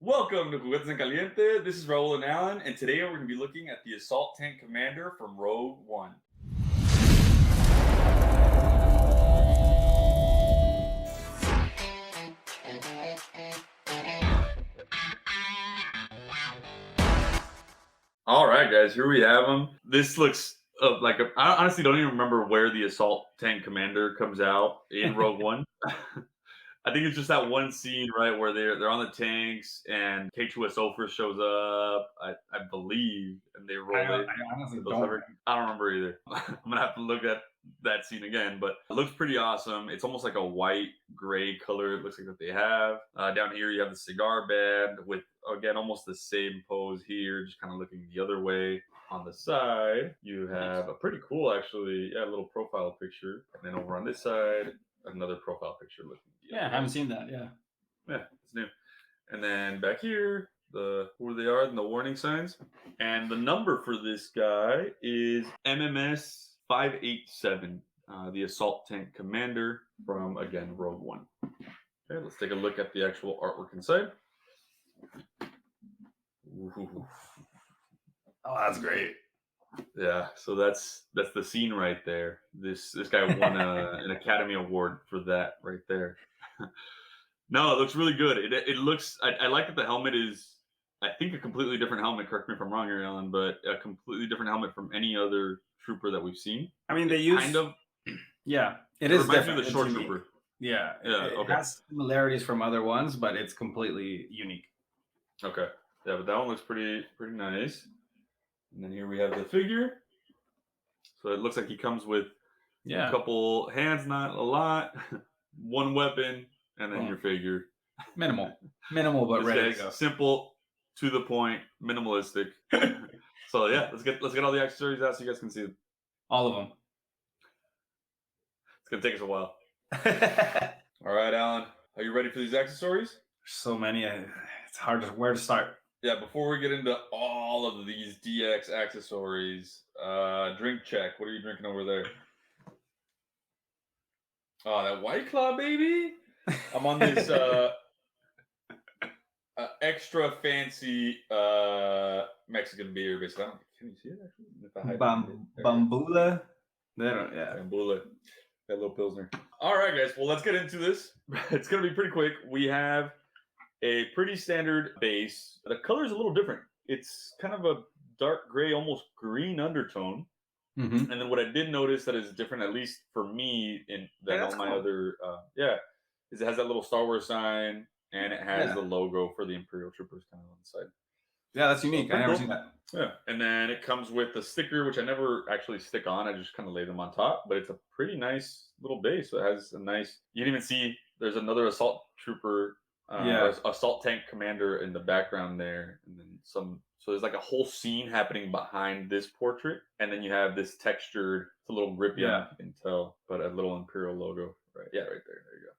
Welcome to Juguetes en Caliente. This is Raul and Alan, and today we're going to be looking at the Assault Tank Commander from Rogue One. All right, guys, here we have him. This looks I honestly don't even remember where the Assault Tank Commander comes out in Rogue One. I think it's just that one scene, right, where they're on the tanks and K2SO first shows up, I believe, and they roll I it. honestly Those don't hover- remember. I don't remember either. I'm gonna have to look at that scene again, but it looks pretty awesome. It's almost like a white gray color. It looks like that they have down here. You have the cigar band with again almost the same pose here, just kind of looking the other way. On the side, you have a pretty cool, actually, yeah, little profile picture, and then over on this side, another profile picture looking. Yeah, I haven't seen that. Yeah. Yeah, it's new. And then back here, who they are and the warning signs. And the number for this guy is MMS 587, the Assault Tank Commander from, again, Rogue One. Okay, let's take a look at the actual artwork inside. Ooh. Oh, that's great. Yeah, so that's the scene right there. This guy won an Academy Award for that right there. No, it looks really good. It looks. I like that the helmet is. I think a completely different helmet. Correct me if I'm wrong here, Alan, but a completely different helmet from any other trooper that we've seen. I mean, they It use kind of. yeah, it It is reminds me of different. the It's short unique. trooper. Yeah, Yeah. it Okay. has similarities from other ones, but it's completely unique. Okay. Yeah, but that one looks pretty nice. And then here we have the figure. So it looks like he comes with a Yeah, couple hands, not a lot, one weapon, and then well, your figure. minimal, but This ready to guy's go. simple, to the point, minimalistic. So yeah, let's get all the accessories out so you guys can see them. All of It's gonna take us a while. them. All right, Alan, are you ready for these accessories? So many. It's hard to where to start. Yeah, before we get into all of these DX accessories, drink check. What are you drinking over there? Oh, that White Claw, baby. I'm on this extra fancy Mexican beer. Basically, can you see it actually? If I hide behind it. There we go. Bambula. They don't. Yeah. Bambula. That little pilsner. All right, guys. Well, let's get into this. It's gonna be pretty quick. We have a pretty standard base. The color is a little different. It's kind of a dark gray, almost green undertone. Mm-hmm. And then what I did notice that is different, at least for me, than all my cool. other, is it has that little Star Wars sign and it has the logo for the Imperial Troopers kind of on the side. Yeah, that's unique. I never seen that. Yeah, and then it comes with the sticker, which I never actually stick on. I just kind of lay them on top, but it's a pretty nice little base. So it has a nice. You can even see there's another assault trooper, or assault tank commander in the background there, and then some. So there's like a whole scene happening behind this portrait, and then you have this textured. It's a little grippy, I don't know if you can tell, but a little Imperial logo. Right, yeah, right there. There you go.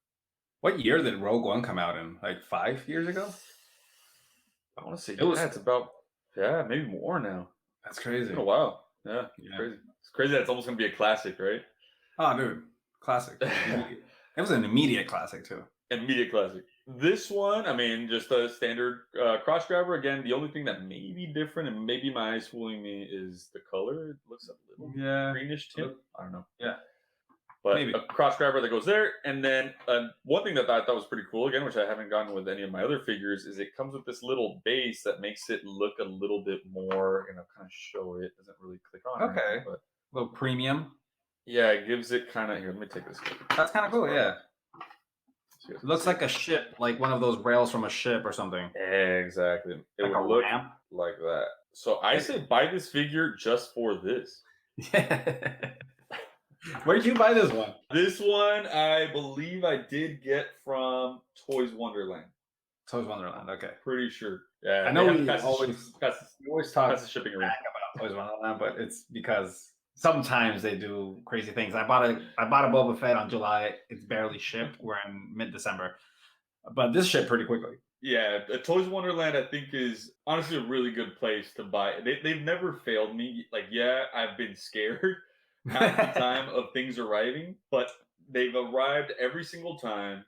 What year did Rogue One come out in? Like 5 years ago? I want to say it's about maybe more now. That's crazy. It's been a while. Yeah, crazy. It's crazy that it's almost gonna be a classic, right? Oh, dude, classic. It was an immediate classic too. Immediate classic. This one, I mean, just a standard cross grabber. Again, the only thing that may be different and maybe my eyes fooling me is the color. It looks a little greenish tint. I don't know. Yeah. But maybe a cross grabber that goes there. And then one thing that I thought was pretty cool, again, which I haven't gotten with any of my other figures, is it comes with this little base that makes it look a little bit more, kind of show it. Doesn't really click on. Okay. Anything, but a little premium. Yeah, it gives it kind of, here, let me take this. That's kind of cool, yeah. It looks like a ship, like one of those rails from a ship or something. Exactly. It like would look ramp? Like that. So I say buy this figure just for this. Yeah. Where did you buy this one? This one, I believe I did get from Toys Wonderland. Toys Wonderland, okay. Pretty sure. Yeah, I know we always talk the shipping back about Toys Wonderland, but it's because sometimes they do crazy things. I bought a Boba Fett on July. It's barely shipped. We're in mid-December, but this shipped pretty quickly. Yeah, Toys Wonderland, I think, is honestly a really good place to buy. They've never failed me. Like, yeah, I've been scared half the time of things arriving, but they've arrived every single time.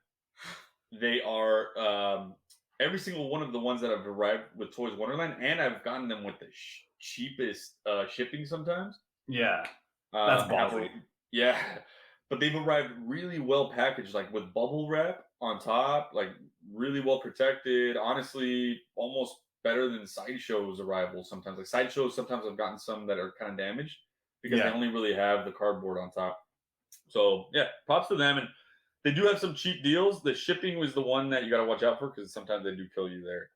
They are every single one of the ones that have arrived with Toys Wonderland, and I've gotten them with the cheapest shipping sometimes. Yeah, that's Have ballsy. yeah, but they've arrived really well packaged, like with bubble wrap on top, like really well protected. Honestly, almost better than Sideshow's arrival sometimes. Like Sideshows, sometimes I've gotten some that are kind of damaged because they Yeah, only really have the cardboard on top. So yeah, props to them, and they do have some cheap deals. The shipping was the one that you got to watch out for because sometimes they do kill you there.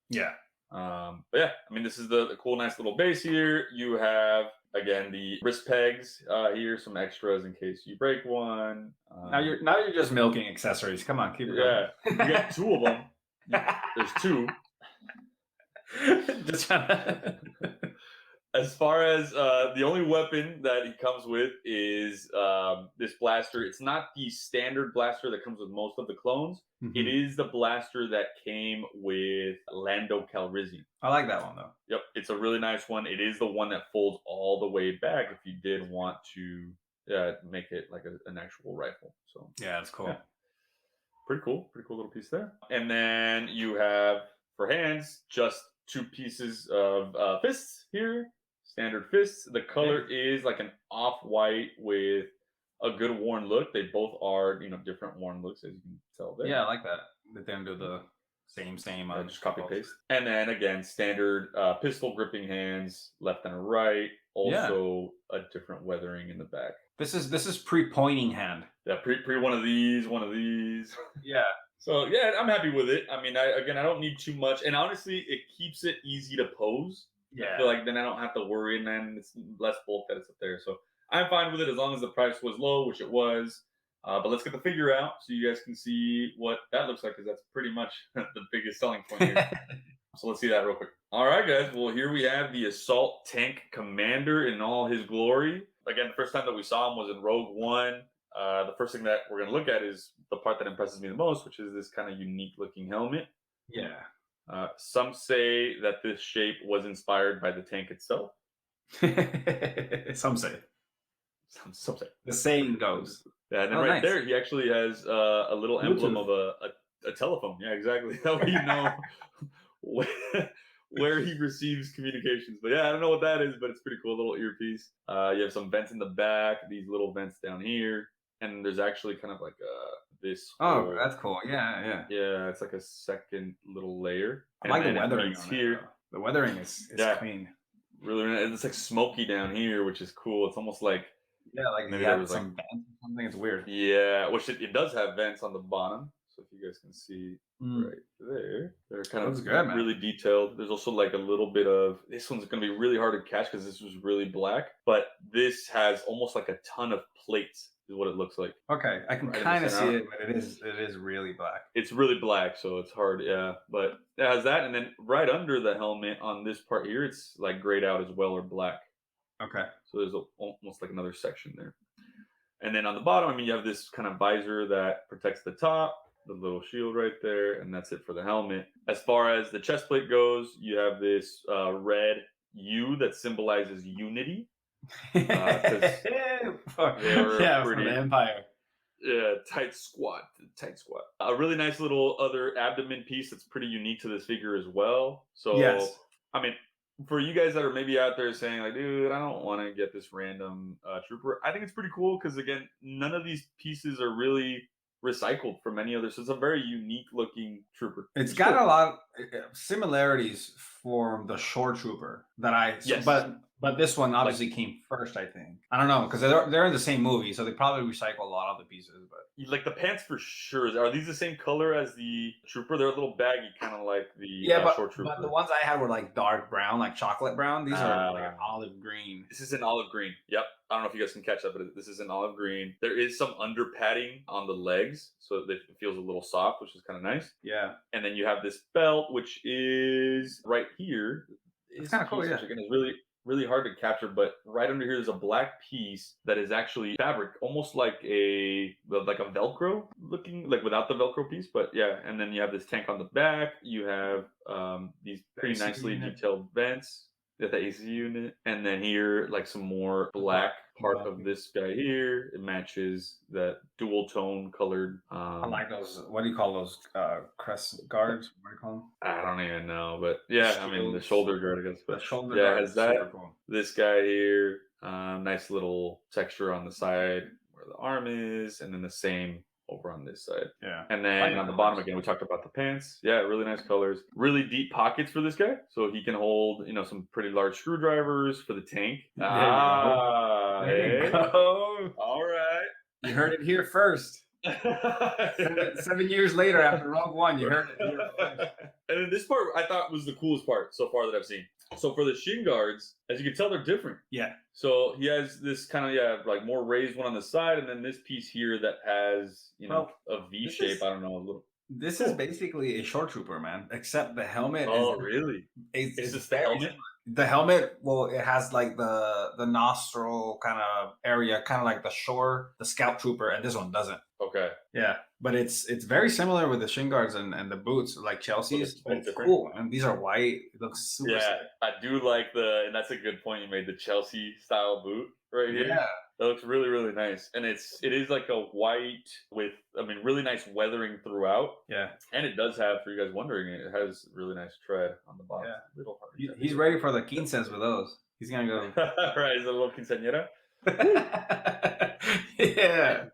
yeah. But yeah, I mean, this is the cool, nice little base here. You have again the wrist pegs here, some extras in case you break one. Now you're just milking accessories. Come on, keep it Yeah, you get two of them. going. There's two. Just trying to... As far as the only weapon that he comes with is this blaster. It's not the standard blaster that comes with most of the clones. It Mhm. is the blaster that came with Lando Calrissian. I like that one though. Yep, it's a really nice one. It is the one that folds all the way back if you did want to make it like an actual rifle. So Yeah, it's cool. yeah, pretty cool little piece there. And then you have for hands just two pieces of fists here, standard fists. The color is like an off-white with a good worn look. They both are different worn looks as you can tell there. Yeah, I like that. That they don't do the same. Just copy paste. And then again, standard pistol gripping hands, left and right. Also a different weathering in the back. This is pre-pointing hand. Yeah, pre one of these. Yeah. So yeah, I'm happy with it. I mean, I don't need too much, and honestly, it keeps it easy to pose. Yeah. I feel like then I don't have to worry, and then it's less bulk that it's up there. So I'm fine with it as long as the price was low, which it was. But let's get the figure out so you guys can see what that looks like, because that's pretty much the biggest selling point here. So let's see that real quick. All right, guys. Well, here we have the Assault Tank Commander in all his glory. Again, the first time that we saw him was in Rogue One. The first thing that we're going to look at is the part that impresses me the most, which is this kind of unique looking helmet. Yeah. Some say that this shape was inspired by the tank itself. Some say. Some say. The saying goes. Yeah, and then there, he actually has a little emblem of a telephone. Yeah, exactly. That way you know where he receives communications. But yeah, I don't know what that is, but it's pretty cool. Little earpiece. You have some vents in the back. These little vents down here, and there's actually kind of like this. Oh, that's cool. Yeah. Yeah, it's like a second little layer. I like the weathering here. The weathering is clean. Really, it's like smoky down here, which is cool. It's almost like like maybe there was some vents or something. It's weird. Yeah, which it does have vents on the bottom. So if you guys can see right there, they're kind of really detailed. There's also like a little bit of, this one's going to be really hard to catch because this was really black, but this has almost like a ton of plates is what it looks like. Okay, I can kind of see it, but it is really black. It's really black, so it's hard, yeah. But it has that, and then right under the helmet on this part here, it's like grayed out as well, or black. Okay. So there's almost like another section there. And then on the bottom, I mean, you have this kind of visor that protects the top, the little shield right there, and that's it for the helmet. As far as the chest plate goes, you have this red U that symbolizes unity. Yeah, for the Empire. Yeah, tight squat. A really nice little other abdomen piece that's pretty unique to this figure as well. So, I mean, for you guys that are maybe out there saying like, dude, I don't want to get this random trooper, I think it's pretty cool because again, none of these pieces are really recycled from any other. So it's a very unique looking trooper. It's got a lot of similarities from the Shore Trooper that but this one obviously came first, I think. I don't know, because they're in the same movie, so they probably recycle a lot of the pieces. But like the pants for sure. Are these the same color as the Trooper? They're a little baggy, kind of like the Shore Trooper. But the ones I had were like dark brown, like chocolate brown. These are like an olive green. This is an olive green. Yep. I don't know if you guys can catch that, but this is an olive green. There is some under padding on the legs, so it feels a little soft, which is kind of nice. Yeah. And then you have this belt, which is right here. It's kind of cool, yeah. Again, it's really hard to capture, but right under here there's a black piece that is actually fabric, almost like a Velcro looking, like without the Velcro piece, but yeah. And then you have this tank on the back. You have these pretty nicely detailed vents at the AC unit, and then here like some more black part of this guy here. It matches that dual tone colored. I like those. What do you call those? Crest guards? What do you call them? I don't even know, but yeah, I mean the Shields. shoulder guard, I guess. The But shoulder yeah, it guard has is super that. cool. This guy here, nice little texture on the side where the arm is, and then the same over on this side. Yeah. And then on the bottom again, we talked about the pants. Yeah, really nice colors. Really deep pockets for this guy, so he can hold, some pretty large screwdrivers for the tank. There you go. There you go. All right. You heard it here first. 7 years later, after Rogue One, you heard it here first. And then this part I thought was the coolest part so far that I've seen. So for the shin guards, as you can tell, they're different. Yeah. So he has this kind of like more raised one on the side, and then this piece here that has a V shape. I don't know, a little. This is basically a short trooper, man. Except the helmet. Really? It's just the helmet. The helmet, well, it has like the nostril kind of area, kind of like the scout trooper, and this one doesn't. Okay. Yeah, but it's very similar with the shin guards and the boots, like Chelsea's. It's cool, and these are white. It looks super sick. I do like and that's a good point you made, the Chelsea style boot right here. Yeah. That looks really, really nice. And it is like a white with, really nice weathering throughout. Yeah. And it does have, for you guys wondering, it has really nice tread on the bottom. Yeah. Little hard. He's ready for the quinceas with those. He's going to go. Right, he's a little quinceañera. Yeah.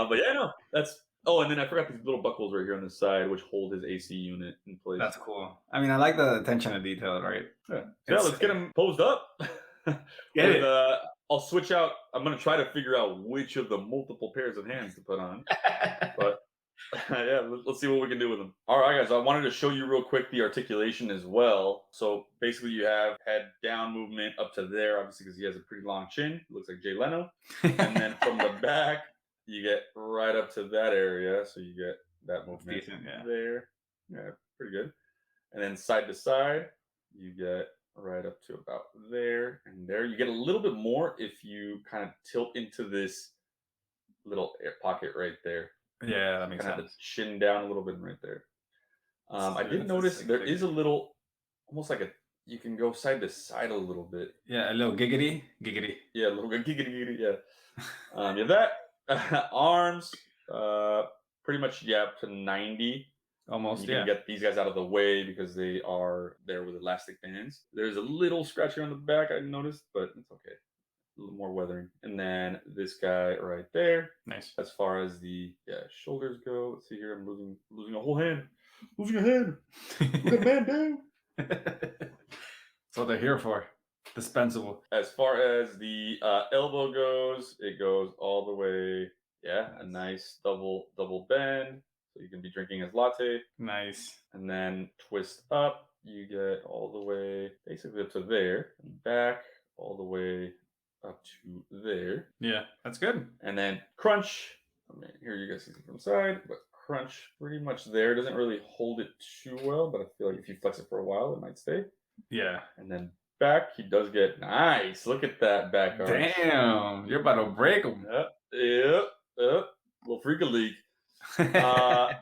But yeah, no, that's... Oh, and then I forgot these little buckles right here on the side, which hold his AC unit in place. That's cool. I mean, I like the attention to detail, right? Yeah, let's get him posed up. Get it. I'll switch out. I'm going to try to figure out which of the multiple pairs of hands to put on. But yeah, let's see what we can do with them. All right, guys, I wanted to show you real quick the articulation as well. So basically you have head down movement up to there, obviously, because he has a pretty long chin. It looks like Jay Leno. And then from the back, you get right up to that area. So you get that movement there. Yeah, pretty good. And then side to side, you get right up to about there and there. You get a little bit more if you kind of tilt into this little air pocket right there. Yeah, that makes sense. Kind of chin down a little bit right there. I did notice there is a little, almost like you can go side to side a little bit. Yeah, a little giggity. Yeah, a little bit giggity. Yeah. You have that. Arms, pretty much, up to 90. Almost, you can get these guys out of the way because they are there with elastic bands. There's a little scratch on the back I noticed, but it's okay. A little more weathering. And then this guy right there. Nice. As far as the shoulders go, let's see here. I'm losing a whole hand. Losing a hand. Look at man down. That's what they're here for. Dispensable. As far as the elbow goes, it goes all the way. Yeah, a nice double bend. So you can be drinking his latte. Nice. And then twist up. You get all the way basically up to there. And back all the way up to there. Yeah, that's good. And then crunch. Here you guys see it from the side, but crunch pretty much there. Doesn't really hold it too well, but I feel like if you flex it for a while, it might stay. Yeah. And then back, he does get nice. Look at that back arch. Damn, you're about to break him. Yep. Little freak of league. And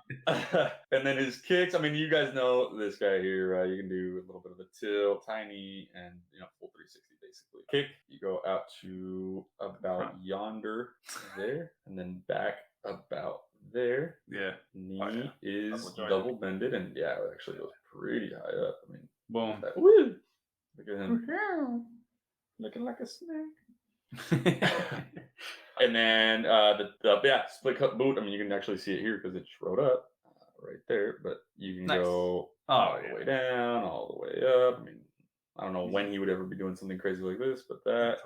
then his kicks. You guys know this guy here. You can do a little bit of a tilt, tiny, and full 360 basically. Kick, you go out to about yonder there, and then back about there. Yeah. Knee is double bended, and it actually goes pretty high up. Boom. Woo! Look at him. Looking like a snake. And then the split cut boot. You can actually see it here because it showed up right there. But you can go all the way down, all the way up. I don't know when he would ever be doing something crazy like this, but that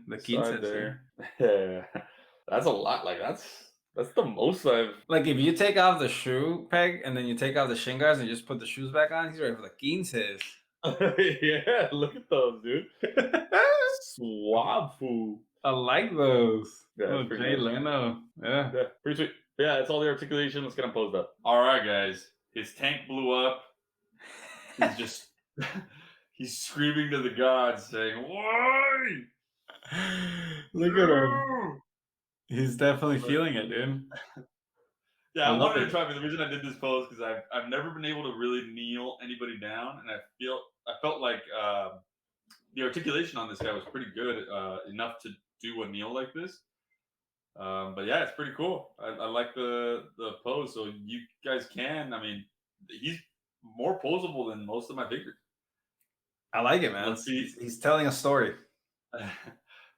the key there. Yeah, that's a lot. That's the most I've... Like, if you take off the shoe peg and then you take off the shin guards and you just put the shoes back on, he's ready for the 15. Yeah, look at those, dude. Suave fool. I like those. Yeah, Jay Leno. Yeah, pretty sweet. Yeah, that's all the articulation. Let's get him posed up. All right, guys. His tank blew up. He's just... he's screaming to the gods, saying, "Why?" Look at him. He's definitely feeling it, dude. Yeah, I wanted to try. The reason I did this pose because I've never been able to really kneel anybody down, and I felt like the articulation on this guy was pretty good, enough to do a kneel like this. But yeah, it's pretty cool. I like the pose. So you guys can. I mean, he's more posable than most of my figures. I like it, man. Let's see. He's telling a story.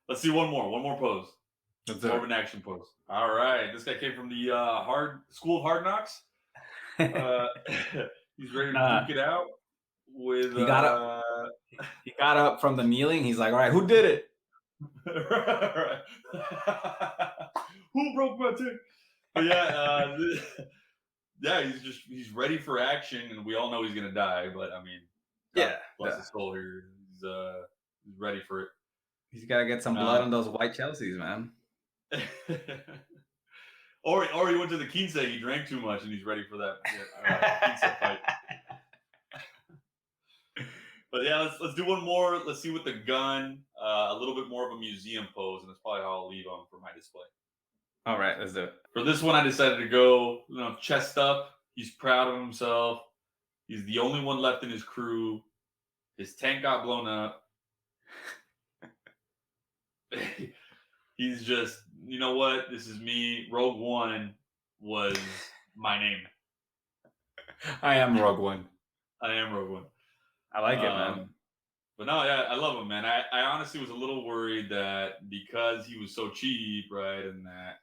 Let's see one more pose. More of an action pose. All right, this guy came from the School of Hard Knocks. He's ready to duke it out with. He got up. He got up from the kneeling. He's like, "All right, who did it? Who broke my tick?" But yeah, yeah, he's ready for action, and we all know he's gonna die. But I mean, God bless his soul here. He's ready for it. He's got to get some blood on those white Chelseas, man. Or he went to the quince. He drank too much, and he's ready for that quince fight. But yeah, let's do one more. Let's see with the gun, a little bit more of a museum pose, and that's probably how I'll leave him for my display. All right, let's do it. For this one, I decided to go, chest up. He's proud of himself. He's the only one left in his crew. His tank got blown up. He's just, you know what? This is me. Rogue One was my name. I am Rogue One. I am Rogue One. I like it, man. But no, yeah, I love him, man. I honestly was a little worried that because he was so cheap, right, and that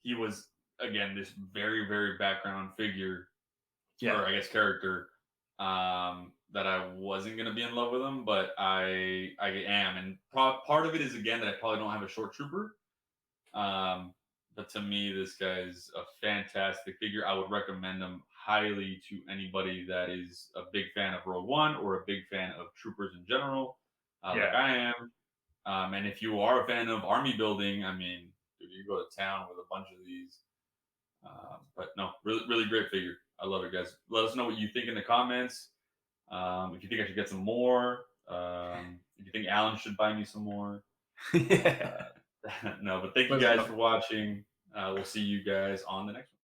he was, again, this very, very background figure, or I guess character, that I wasn't going to be in love with him, but I am. And part of it is, again, that I probably don't have a short trooper. But to me, this guy's a fantastic figure. I would recommend him highly to anybody that is a big fan of Rogue One or a big fan of troopers in general, like I am. And if you are a fan of army building, I mean, dude, you go to town with a bunch of these. But no, really, really great figure. I love it, guys. Let us know what you think in the comments. If you think I should get some more, if you think Alan should buy me some more. No, but thank you guys for watching. We'll see you guys on the next one.